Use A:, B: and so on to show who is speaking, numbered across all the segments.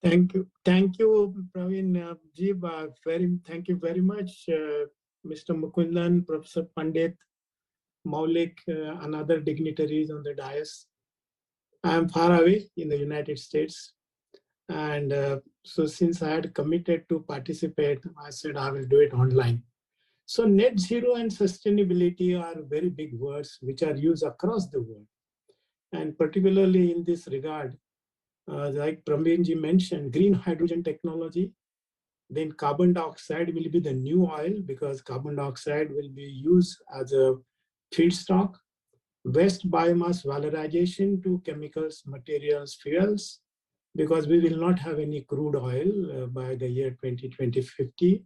A: Thank you, Praveen ji. Thank you very much, Mr. Mukundan, Professor Pandit, Maulik, and other dignitaries on the dais. I am far away in the United States, and so since I had committed to participate, I said I will do it online. So net zero and sustainability are very big words which are used across the world, and particularly in this regard, like Praveenji mentioned, green hydrogen technology. Then carbon dioxide will be the new oil because carbon dioxide will be used as a feedstock, waste biomass valorization to chemicals, materials, fuels, because we will not have any crude oil by the year 2050.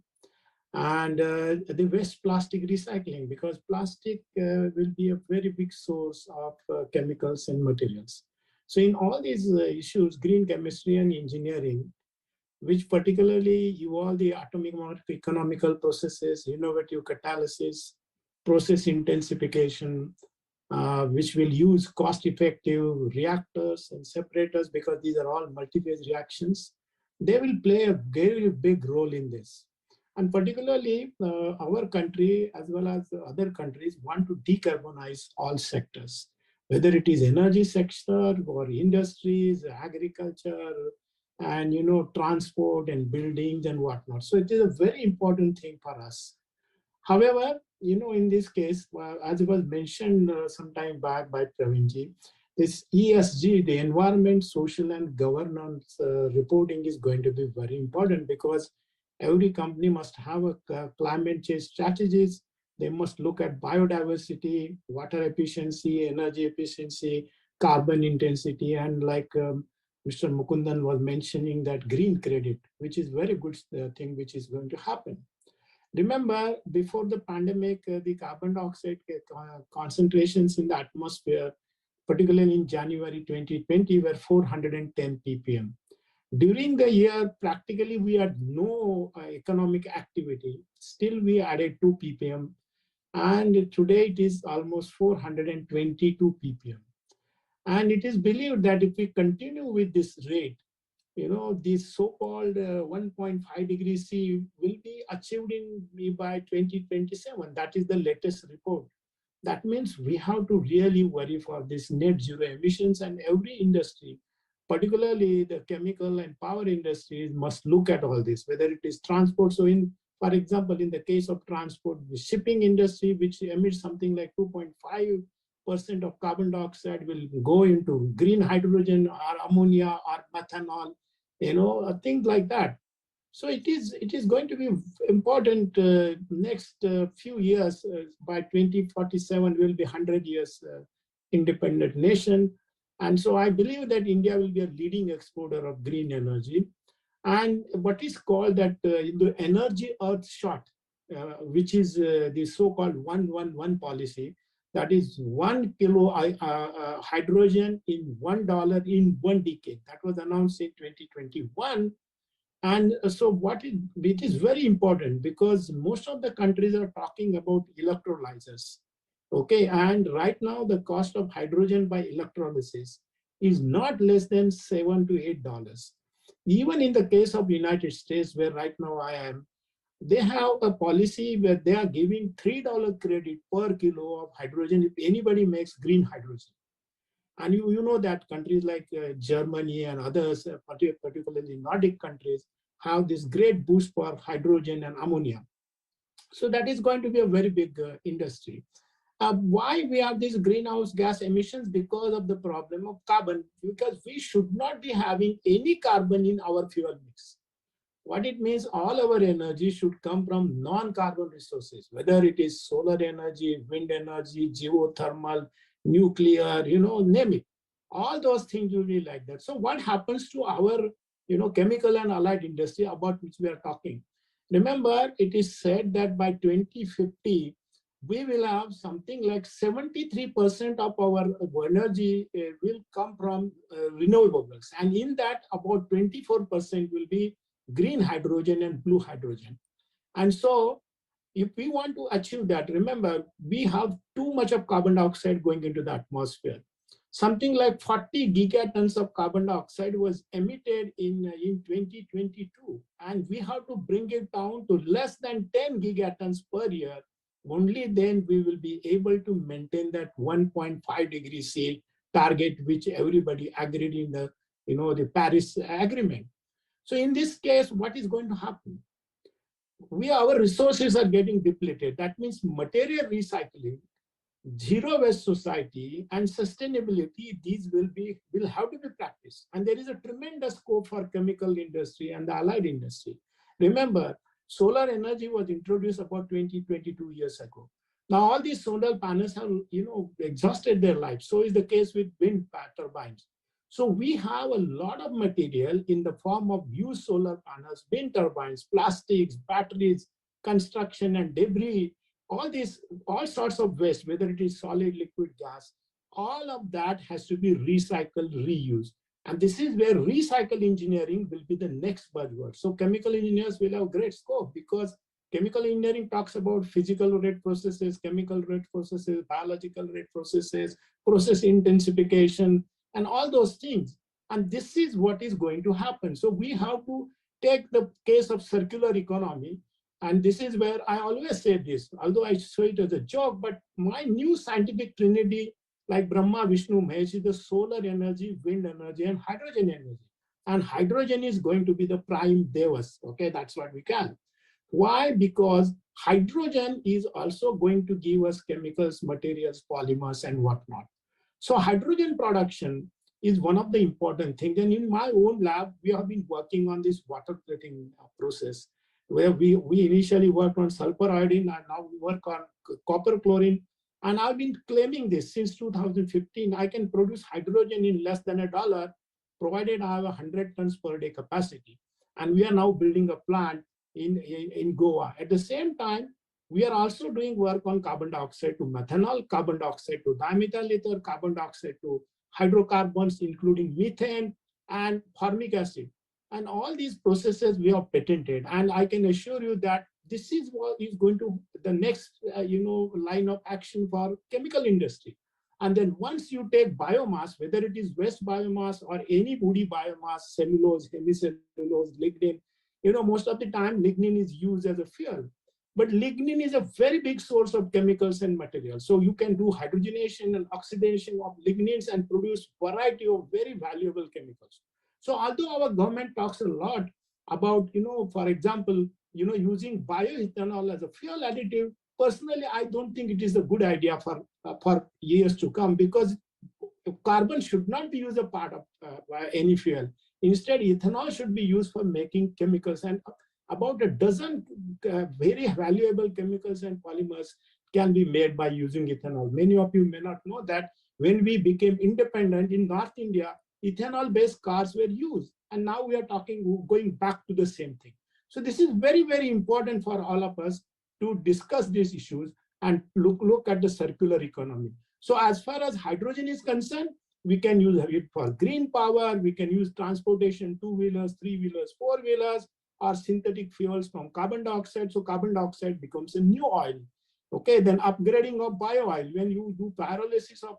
A: And the waste plastic recycling, because plastic will be a very big source of chemicals and materials. So in all these issues, green chemistry and engineering, which particularly involve the atomic economical processes, innovative catalysis, process intensification, which will use cost-effective reactors and separators because these are all multi-phase reactions. They will play a very big role in this. And particularly our country as well as other countries want to decarbonize all sectors, whether it is energy sector or industries, agriculture, and transport and buildings and whatnot. So it is a very important thing for us. However, in this case, as it was mentioned some time back by Praveenji, this ESG, the environment, social, and governance reporting is going to be very important because every company must have a climate change strategies. They must look at biodiversity, water efficiency, energy efficiency, carbon intensity, and like Mr. Mukundan was mentioning, that green credit, which is very good thing which is going to happen. Remember, before the pandemic, the carbon dioxide concentrations in the atmosphere, particularly in January 2020, were 410 ppm. During the year, practically we had no economic activity. Still, we added 2 ppm, and today it is almost 422 ppm. And it is believed that if we continue with this rate, this so-called 1.5 degrees C will be achieved by 2027. That is the latest report. That means we have to really worry for this net zero emissions, and every industry, particularly the chemical and power industries, must look at all this, whether it is transport. So for example, in the case of transport, the shipping industry, which emits something like 2.5% of carbon dioxide, will go into green hydrogen or ammonia or methanol, things like that. So it is going to be important next few years. By 2047, we'll be 100 years independent nation. And so I believe that India will be a leading exporter of green energy. And what is called that the energy earth shot, which is the so-called 1-1-1 policy, that is 1 kilo hydrogen in $1 in 1 decade. That was announced in 2021. And so it is very important because most of the countries are talking about electrolyzers. Okay, and right now the cost of hydrogen by electrolysis is not less than $7 to $8. Even in the case of United States, where right now I am, they have a policy where they are giving $3 credit per kilo of hydrogen if anybody makes green hydrogen. And you know that countries like Germany and others, particularly Nordic countries, have this great boost for hydrogen and ammonia. So that is going to be a very big industry. Why we have these greenhouse gas emissions? Because of the problem of carbon, because we should not be having any carbon in our fuel mix. What it means, all our energy should come from non-carbon resources, whether it is solar energy, wind energy, geothermal, nuclear, name it. All those things will be like that. So what happens to our, chemical and allied industry about which we are talking? Remember, it is said that by 2050, we will have something like 73% of our energy will come from renewables. And in that, about 24% will be green hydrogen and blue hydrogen. And so if we want to achieve that, remember, we have too much of carbon dioxide going into the atmosphere. something like 40 gigatons of carbon dioxide was emitted in 2022. And we have to bring it down to less than 10 gigatons per year. Only then we will be able to maintain that 1.5 degree C target, which everybody agreed in the Paris Agreement. So in this case, what is going to happen? Our resources are getting depleted. That means material recycling, zero waste society, and sustainability, these will have to be practiced. And there is a tremendous scope for chemical industry and the allied industry. Remember, solar energy was introduced about 22 years ago. Now all these solar panels have exhausted their life. So is the case with wind turbines. So we have a lot of material in the form of used solar panels, wind turbines, plastics, batteries, construction and debris, all sorts of waste, whether it is solid, liquid, gas, all of that has to be recycled, reused. And this is where recycle engineering will be the next buzzword. So chemical engineers will have great scope, because chemical engineering talks about physical rate processes, chemical rate processes, biological rate processes, process intensification, and all those things. And this is what is going to happen. So we have to take the case of circular economy. And this is where I always say this, although I show it as a joke, but my new scientific trinity, like Brahma, Vishnu, Mahesh, is the solar energy, wind energy, and hydrogen energy. And hydrogen is going to be the prime devas. Okay, that's what we can. Why? Because hydrogen is also going to give us chemicals, materials, polymers, and whatnot. So hydrogen production is one of the important things. And in my own lab, we have been working on this water treating process, where we initially worked on sulfur iodine, and now we work on copper chlorine. And I've been claiming this since 2015. I can produce hydrogen in less than $1, provided I have 100 tons per day capacity. And we are now building a plant in Goa. At the same time, we are also doing work on carbon dioxide to methanol, carbon dioxide to dimethyl ether, carbon dioxide to hydrocarbons, including methane and formic acid. And all these processes we have patented. And I can assure you that this is what is going to the next line of action for chemical industry. And then once you take biomass, whether it is waste biomass or any woody biomass, cellulose, hemicellulose, lignin, most of the time lignin is used as a fuel. But lignin is a very big source of chemicals and materials. So you can do hydrogenation and oxidation of lignins and produce variety of very valuable chemicals. So although our government talks a lot about, for example, using bioethanol as a fuel additive, personally, I don't think it is a good idea for years to come, because carbon should not be used as a part of any fuel. Instead, ethanol should be used for making chemicals, and about a dozen very valuable chemicals and polymers can be made by using ethanol. Many of you may not know that when we became independent in North India, ethanol-based cars were used. And now we are going back to the same thing. So this is very, very important for all of us to discuss these issues and look at the circular economy. So as far as hydrogen is concerned, we can use it for green power. We can use transportation, two-wheelers, three-wheelers, four-wheelers, or synthetic fuels from carbon dioxide. So carbon dioxide becomes a new oil. Okay, then upgrading of bio oil. When you do pyrolysis of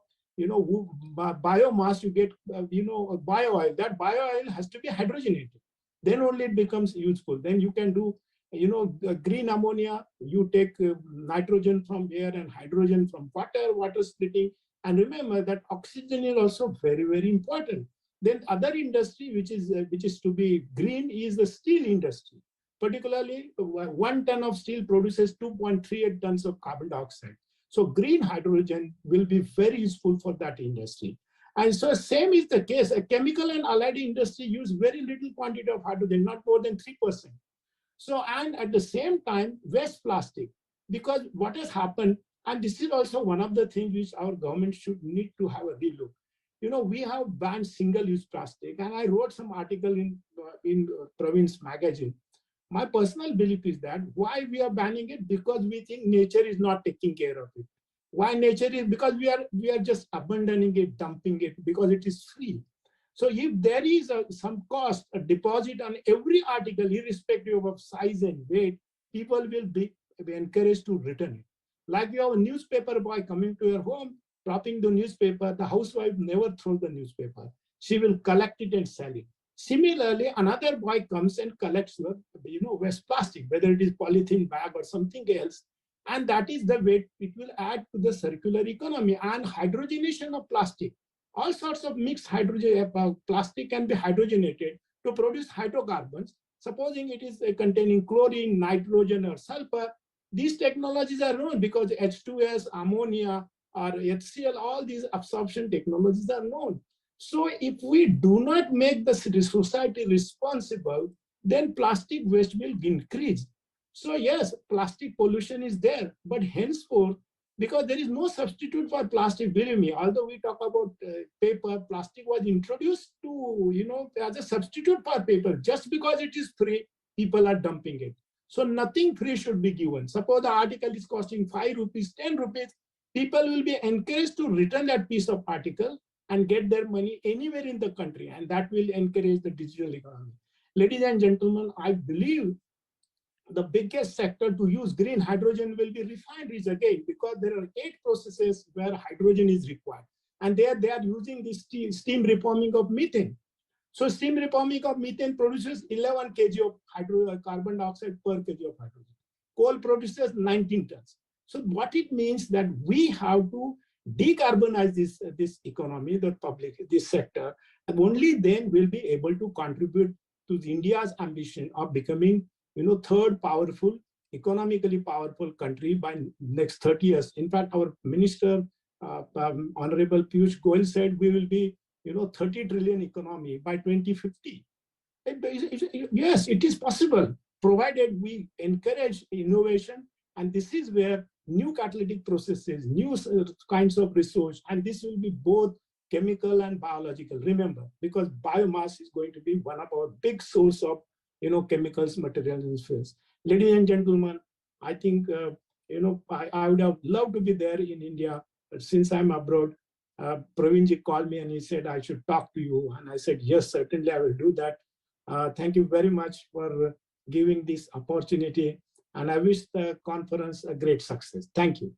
A: biomass, you get bio oil. That bio oil has to be hydrogenated. Then only it becomes useful. Then you can do green ammonia. You take nitrogen from air and hydrogen from water splitting. And remember that oxygen is also very, very important. Then other industry which is to be green is the steel industry. Particularly, 1 ton of steel produces 2.38 tons of carbon dioxide. So green hydrogen will be very useful for that industry. And so same is the case. A chemical and allied industry use very little quantity of hydrogen, not more than 3%. So, and at the same time, waste plastic, because what has happened, and this is also one of the things which our government should need to have a relook. We have banned single-use plastic, and I wrote some article in Province magazine. My personal belief is that why we are banning it, because we think nature is not taking care of it. Why nature is? Because we are just abandoning it, dumping it, because it is free. So if there is some cost, a deposit on every article, irrespective of size and weight, people will be encouraged to return it. Like you have a newspaper boy coming to your home, dropping the newspaper, the housewife never throws the newspaper. She will collect it and sell it. Similarly, another boy comes and collects the, waste plastic, whether it is polythene bag or something else. And that is the way it will add to the circular economy and hydrogenation of plastic. All sorts of mixed hydrogen plastic can be hydrogenated to produce hydrocarbons. Supposing it is containing chlorine, nitrogen, or sulfur, these technologies are known because H2S, ammonia, or HCl, all these absorption technologies are known. So if we do not make the society responsible, then plastic waste will increase. So yes, plastic pollution is there, but henceforth, because there is no substitute for plastic, believe me, although we talk about paper, plastic was introduced to, as a substitute for paper. Just because it is free, people are dumping it. So nothing free should be given. Suppose the article is costing 5 rupees, 10 rupees, people will be encouraged to return that piece of article and get their money anywhere in the country, and that will encourage the digital economy. Ladies and gentlemen, I believe the biggest sector to use green hydrogen will be refineries again, because there are 8 processes where hydrogen is required. And they are using this steam reforming of methane. So steam reforming of methane produces 11 kg of carbon dioxide per kg of hydrogen. Coal produces 19 tons. So what it means that we have to decarbonize this economy, the public, this sector, and only then we'll be able to contribute to India's ambition of becoming, third powerful, economically powerful country by next 30 years. In fact, our minister, Honorable Piyush Goyal, said we will be, 30 trillion economy by 2050. Yes, it is possible, provided we encourage innovation. And this is where new catalytic processes, new kinds of resource, and this will be both chemical and biological. Remember, because biomass is going to be one of our big source of, chemicals, materials, and space. Ladies and gentlemen, I think, I would have loved to be there in India, but since I'm abroad, Pravinji called me and he said, I should talk to you. And I said, yes, certainly I will do that. Thank you very much for giving this opportunity. And I wish the conference a great success. Thank you.